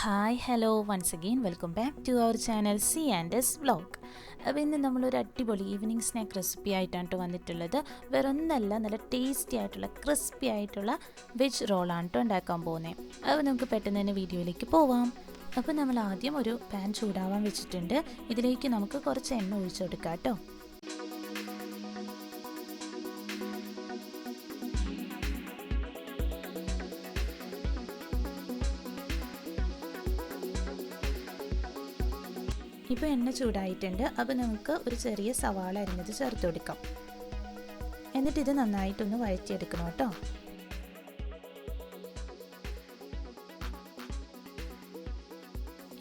Hi, hello, once again welcome back to our channel c&svlog. അപ്പോൾ ഇന്ന് നമ്മളൊരു അടിപൊളി ഈവനിങ് സ്നാക്ക് റെസിപ്പി ആയിട്ടാണ് വന്നിട്ടുള്ളത്. വേറൊന്നല്ല, നല്ല ടേസ്റ്റി ആയിട്ടുള്ള ക്രിസ്പി ആയിട്ടുള്ള വെജ് റോളാണ് ഉണ്ടാക്കാൻ പോകുന്നത്. അപ്പോൾ നമുക്ക് പെട്ടെന്ന് തന്നെ വീഡിയോയിലേക്ക് പോവാം. അപ്പോൾ നമ്മൾ ആദ്യം ഒരു പാൻ ചൂടാവാൻ വെച്ചിട്ടുണ്ട്. ഇതിലേക്ക് നമുക്ക് കുറച്ച് എണ്ണ ഒഴിച്ചു കൊടുക്കാം കേട്ടോ. ഇപ്പോൾ എണ്ണ ചൂടായിട്ടുണ്ട്. അപ്പോൾ നമുക്ക് ഒരു ചെറിയ സവാള അരിഞ്ഞത് ചേർത്ത് കൊടുക്കാം. എന്നിട്ട് ഇത് നന്നായിട്ടൊന്ന് വഴറ്റിയെടുക്കണം കേട്ടോ.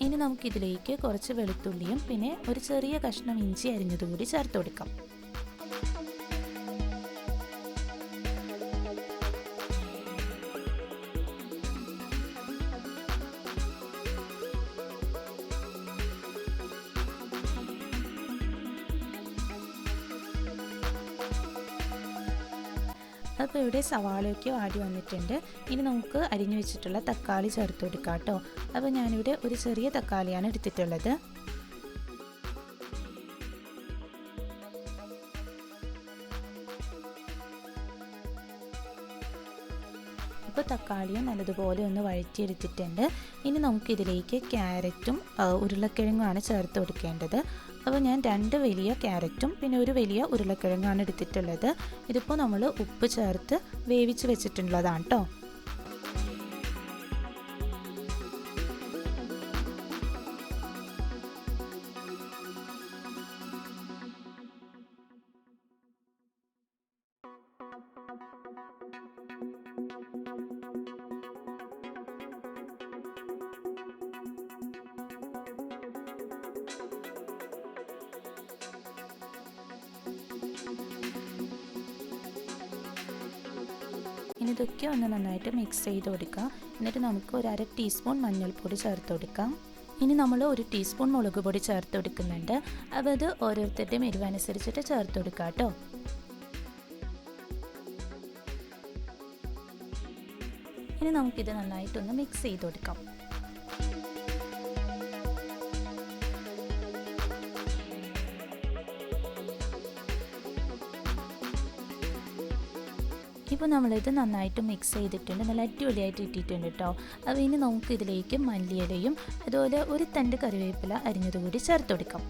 ഇനി നമുക്കിതിലേക്ക് കുറച്ച് വെളുത്തുള്ളിയും പിന്നെ ഒരു ചെറിയ കഷ്ണം ഇഞ്ചി അരിഞ്ഞതുകൂടി ചേർത്ത് കൊടുക്കാം. അപ്പോൾ ഇവിടെ സവാളയൊക്കെ വാടി വന്നിട്ടുണ്ട്. ഇനി നമുക്ക് അരിഞ്ഞു വെച്ചിട്ടുള്ള തക്കാളി ചേർത്ത് കൊടുക്കാം കേട്ടോ. അപ്പോൾ ഞാനിവിടെ ഒരു ചെറിയ തക്കാളിയാണ് എടുത്തിട്ടുള്ളത്. ഇപ്പോൾ തക്കാളിയും നല്ലതുപോലെ ഒന്ന് വഴറ്റിയെടുത്തിട്ടുണ്ട്. ഇനി നമുക്കിതിലേക്ക് ക്യാരറ്റും ഉരുളക്കിഴങ്ങുമാണ് ചേർത്ത് കൊടുക്കേണ്ടത്. അപ്പോൾ ഞാൻ 2 വലിയ ക്യാരറ്റും പിന്നെ ഒരു വലിയ ഉരുളക്കിഴങ്ങാണ് എടുത്തിട്ടുള്ളത്. ഇതിപ്പോൾ നമ്മൾ ഉപ്പ് ചേർത്ത് വേവിച്ച് വെച്ചിട്ടുള്ളതാണ് കേട്ടോ. ഇനി ഇതൊക്കെ ഒന്ന് നന്നായിട്ട് മിക്സ് ചെയ്ത് കൊടുക്കാം. എന്നിട്ട് നമുക്ക് ഒരു 1/2 ടീസ്പൂൺ മഞ്ഞൾപ്പൊടി ചേർത്ത് കൊടുക്കാം. ഇനി നമ്മൾ 1 ടീസ്പൂൺ മുളക് പൊടി ചേർത്ത് കൊടുക്കുന്നുണ്ട്. അപ്പോൾ അത് ഓരോരുത്തരുടെയും എരിവനുസരിച്ചിട്ട് ചേർത്ത് കൊടുക്കാം കേട്ടോ. ഇനി നമുക്കിത് നന്നായിട്ടൊന്ന് മിക്സ് ചെയ്ത് കൊടുക്കാം. ഇപ്പോൾ നമ്മളിത് നന്നായിട്ട് മിക്സ് ചെയ്തിട്ടുണ്ട്. നല്ല അടിപൊളിയായിട്ട് ഇട്ടിട്ടുണ്ട് കേട്ടോ. അപ്പോൾ ഇനി നമുക്ക് ഇതിലേക്ക് മല്ലിയിലയും അതുപോലെ ഒരു തണ്ട് കറിവേപ്പില അരിഞ്ഞതുകൂടി ചേർത്ത് കൊടുക്കാം.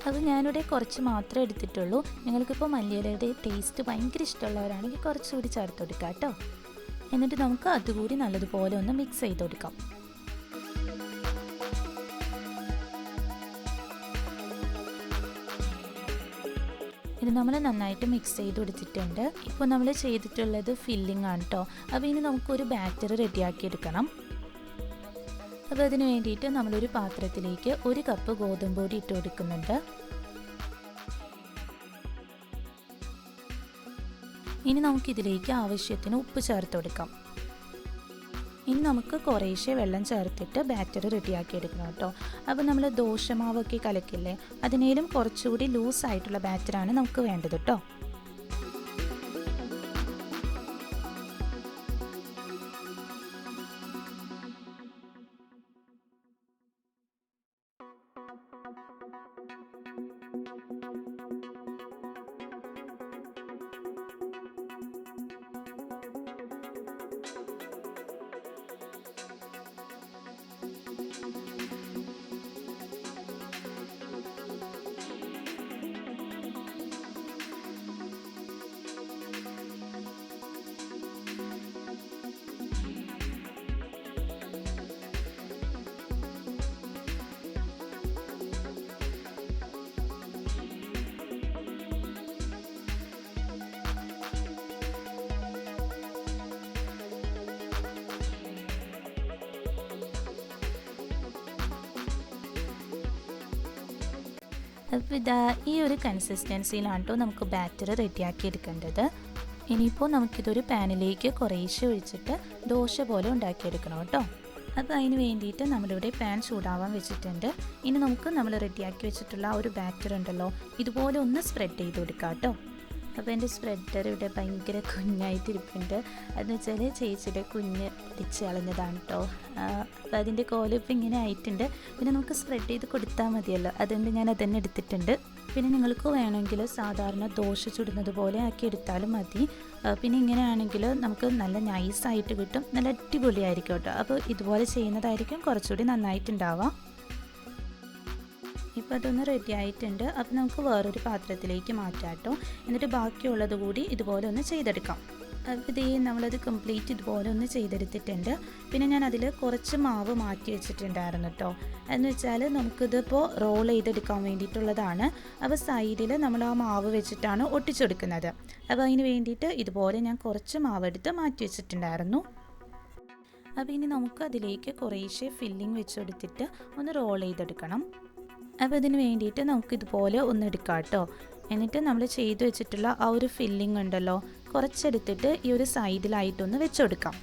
അത് ഞാനിവിടെ കുറച്ച് മാത്രമേ എടുത്തിട്ടുള്ളൂ. നിങ്ങൾക്കിപ്പോൾ മല്ലിയിലയുടെ ടേസ്റ്റ് ഭയങ്കര ഇഷ്ടമുള്ളവരാണെങ്കിൽ കുറച്ചുകൂടി ചേർത്ത് കൊടുക്കാം കേട്ടോ. എന്നിട്ട് നമുക്ക് അതുകൂടി നല്ലതുപോലെ ഒന്ന് മിക്സ് ചെയ്ത് കൊടുക്കാം. ഇത് നമ്മൾ നന്നായിട്ട് മിക്സ് ചെയ്ത് കൊടുത്തിട്ടുണ്ട്. ഇപ്പോൾ നമ്മൾ ചെയ്തിട്ടുള്ളത് ഫില്ലിംഗ് ആണ് കേട്ടോ. അപ്പോൾ ഇനി നമുക്കൊരു ബാറ്റർ റെഡിയാക്കി എടുക്കണം. അപ്പോൾ അതിന് വേണ്ടിയിട്ട് നമ്മളൊരു പാത്രത്തിലേക്ക് 1 കപ്പ് ഗോതമ്പ് പൊടി ഇട്ട് കൊടുക്കുന്നുണ്ട്. ഇനി നമുക്കിതിലേക്ക് ആവശ്യത്തിന് ഉപ്പ് ചേർത്ത് കൊടുക്കാം. ഇനി നമുക്ക് കുറേശ്ശെ വെള്ളം ചേർത്തിട്ട് ബാറ്റർ റെഡിയാക്കി എടുക്കണം കേട്ടോ. അപ്പോൾ നമ്മൾ ദോശമാവൊക്കെ കലക്കില്ലേ, അതിനേലും കുറച്ചുകൂടി ലൂസായിട്ടുള്ള ബാറ്ററാണ് നമുക്ക് വേണ്ടത് കേട്ടോ. അപ്പോൾ ഇതാ ഈ ഒരു കൺസിസ്റ്റൻസിയിലാണ് കേട്ടോ നമുക്ക് ബാറ്റർ റെഡിയാക്കി എടുക്കേണ്ടത്. ഇനിയിപ്പോൾ നമുക്കിതൊരു പാനിലേക്ക് കുറേശ്ശെ ഒഴിച്ചിട്ട് ദോശ പോലെ ഉണ്ടാക്കിയെടുക്കണം കേട്ടോ. അപ്പോൾ അതിന് വേണ്ടിയിട്ട് നമ്മളിവിടെ പാൻ ചൂടാവാൻ വെച്ചിട്ടുണ്ട്. ഇനി നമുക്ക് നമ്മൾ റെഡിയാക്കി വെച്ചിട്ടുള്ള ആ ഒരു ബാറ്റർ ഉണ്ടല്ലോ, ഇതുപോലെ ഒന്ന് സ്പ്രെഡ് ചെയ്ത് കൊടുക്കാം കേട്ടോ. അപ്പോൾ എൻ്റെ സ്പ്രെഡർ ഇവിടെ ഭയങ്കര കുഞ്ഞായിട്ടിരിപ്പുണ്ട്. അതെന്ന് വെച്ചാൽ ചേച്ചിയുടെ കുഞ്ഞ് ഇടിച്ച് കളഞ്ഞതാണ് കേട്ടോ. അപ്പോൾ അതിൻ്റെ കോലം ഇപ്പോൾ ഇങ്ങനെ ആയിട്ടുണ്ട്. പിന്നെ നമുക്ക് സ്പ്രെഡ് ചെയ്ത് കൊടുത്താൽ മതിയല്ലോ, അതുകൊണ്ട് ഞാൻ അതന്നെ എടുത്തിട്ടുണ്ട്. പിന്നെ നിങ്ങൾക്ക് വേണമെങ്കിൽ സാധാരണ ദോശ ചുടുന്നത് പോലെ ആക്കി എടുത്താലും മതി. പിന്നെ ഇങ്ങനെയാണെങ്കിൽ നമുക്ക് നല്ല നൈസായിട്ട് കിട്ടും, നല്ല അടിപൊളിയായിരിക്കും കേട്ടോ. അപ്പോൾ ഇതുപോലെ ചെയ്യുന്നതായിരിക്കും കുറച്ചുകൂടി നന്നായിട്ടുണ്ടാവാം. ഇപ്പോൾ അതൊന്ന് റെഡി ആയിട്ടുണ്ട്. അപ്പോൾ നമുക്ക് വേറൊരു പാത്രത്തിലേക്ക് മാറ്റാം കേട്ടോ. എന്നിട്ട് ബാക്കിയുള്ളത് കൂടി ഇതുപോലെ ഒന്ന് ചെയ്തെടുക്കാം. അപ്പോൾ ഇതേ നമ്മളത് കംപ്ലീറ്റ് ഇതുപോലെ ഒന്ന് ചെയ്തെടുത്തിട്ടുണ്ട്. പിന്നെ ഞാൻ അതിൽ കുറച്ച് മാവ് മാറ്റി വെച്ചിട്ടുണ്ടായിരുന്നു കേട്ടോ. എന്ന് വെച്ചാൽ നമുക്കിതിപ്പോൾ റോൾ ചെയ്തെടുക്കാൻ വേണ്ടിയിട്ടുള്ളതാണ്. അപ്പോൾ സൈഡിൽ നമ്മൾ ആ മാവ് വെച്ചിട്ടാണ് ഒട്ടിച്ചെടുക്കുന്നത്. അപ്പോൾ അതിന് വേണ്ടിയിട്ട് ഇതുപോലെ ഞാൻ കുറച്ച് മാവെടുത്ത് മാറ്റി വെച്ചിട്ടുണ്ടായിരുന്നു. അപ്പോൾ ഇനി നമുക്ക് അതിലേക്ക് കുറേശ്ശെ ഫില്ലിങ് വെച്ചെടുത്തിട്ട് ഒന്ന് റോൾ ചെയ്തെടുക്കണം. അപ്പോൾ ഇതിന് വേണ്ടിയിട്ട് നമുക്കിതുപോലെ ഒന്ന് എടുക്കാം കേട്ടോ. എന്നിട്ട് നമ്മൾ ചെയ്തു വെച്ചിട്ടുള്ള ആ ഒരു ഫില്ലിംഗ് ഉണ്ടല്ലോ, കുറച്ചെടുത്തിട്ട് ഈ ഒരു സൈഡിലായിട്ടൊന്ന് വെച്ചെടുക്കാം.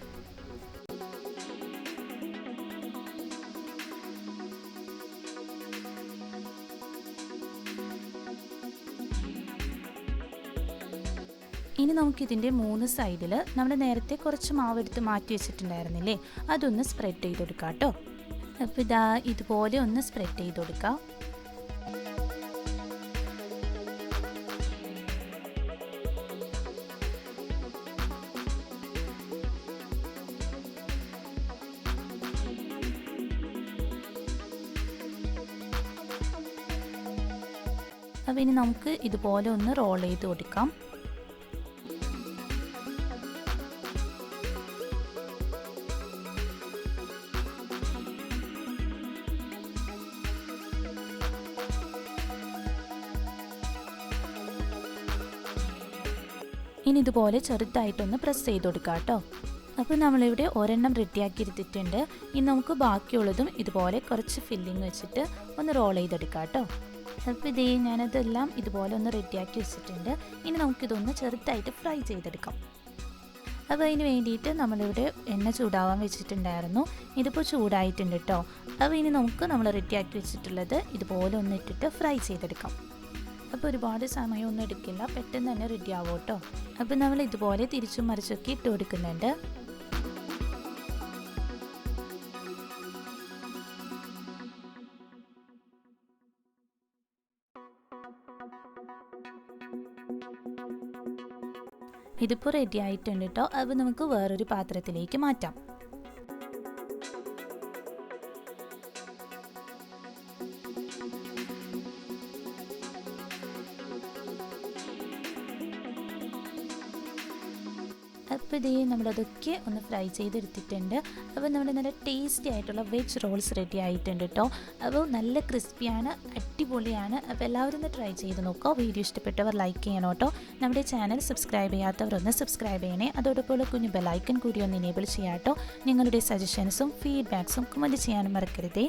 ഇനി നമുക്കിതിൻ്റെ 3 സൈഡിൽ നമ്മൾ നേരത്തെ കുറച്ച് മാവെടുത്ത് മാറ്റി വെച്ചിട്ടുണ്ടായിരുന്നില്ലേ, അതൊന്ന് സ്പ്രെഡ് ചെയ്ത് കൊടുക്കാം കേട്ടോ. അപ്പോൾ ഇതാ ഇതുപോലെ ഒന്ന് സ്പ്രെഡ് ചെയ്ത് കൊടുക്കാം. അപ്പോൾ ഇനി നമുക്ക് ഇതുപോലെ ഒന്ന് റോൾ ചെയ്ത് കൊടുക്കാം. ഇനി ഇതുപോലെ ചെറുതായിട്ടൊന്ന് പ്രസ് ചെയ്ത് കൊടുക്കാം കേട്ടോ. അപ്പോൾ നമ്മളിവിടെ ഒരെണ്ണം റെഡിയാക്കി എടുത്തിട്ടുണ്ട്. ഇനി നമുക്ക് ബാക്കിയുള്ളതും ഇതുപോലെ കുറച്ച് ഫില്ലിങ് വെച്ചിട്ട് ഒന്ന് റോൾ ചെയ്തെടുക്കാം കേട്ടോ. അപ്പോൾ ഇതേ ഞാനതെല്ലാം ഇതുപോലെ ഒന്ന് റെഡിയാക്കി വെച്ചിട്ടുണ്ട്. ഇനി നമുക്കിതൊന്ന് ചെറുതായിട്ട് ഫ്രൈ ചെയ്തെടുക്കാം. അപ്പോൾ അതിന് വേണ്ടിയിട്ട് നമ്മളിവിടെ എണ്ണ ചൂടാവാൻ വെച്ചിട്ടുണ്ടായിരുന്നു. ഇതിപ്പോൾ ചൂടായിട്ടുണ്ട് കേട്ടോ. അപ്പോൾ ഇനി നമുക്ക് നമ്മൾ റെഡിയാക്കി വെച്ചിട്ടുള്ളത് ഇതുപോലെ ഒന്ന് ഇട്ടിട്ട് ഫ്രൈ ചെയ്തെടുക്കാം. അപ്പോൾ ഒരുപാട് സമയമൊന്നും എടുക്കില്ല, പെട്ടെന്ന് തന്നെ റെഡി ആവും കേട്ടോ. അപ്പോൾ നമ്മൾ ഇതുപോലെ തിരിച്ചും മറിച്ചൊക്കെ ഇട്ട് കൊടുക്കുന്നുണ്ട്. ഇതിപ്പോൾ റെഡി ആയിട്ടുണ്ട് കേട്ടോ. അപ്പോൾ നമുക്ക് വേറൊരു പാത്രത്തിലേക്ക് മാറ്റാം. അപ്പോൾ ഇതേ നമ്മളതൊക്കെ ഒന്ന് ഫ്രൈ ചെയ്തെടുത്തിട്ടുണ്ട്. അപ്പോൾ നമ്മുടെ നല്ല ടേസ്റ്റി ആയിട്ടുള്ള വെജ് റോൾസ് റെഡി ആയിട്ടുണ്ട് കേട്ടോ. അപ്പോൾ നല്ല ക്രിസ്പിയാണ്, അടിപൊളിയാണ്. അപ്പോൾ എല്ലാവരും ഒന്ന് ട്രൈ ചെയ്ത് നോക്കുക. വീഡിയോ ഇഷ്ടപ്പെട്ടവർ ലൈക്ക് ചെയ്യണം കേട്ടോ. നമ്മുടെ ചാനൽ സബ്സ്ക്രൈബ് ചെയ്യാത്തവരൊന്ന് സബ്സ്ക്രൈബ് ചെയ്യണേ. അതോടൊപ്പം കുഞ്ഞു ബെല്ലൈക്കൺ കൂടി ഒന്ന് എനേബിൾ ചെയ്യാം കേട്ടോ. നിങ്ങളുടെ സജഷൻസും ഫീഡ്ബാക്സും കമൻറ്റ് ചെയ്യാനും മറക്കരുതേ.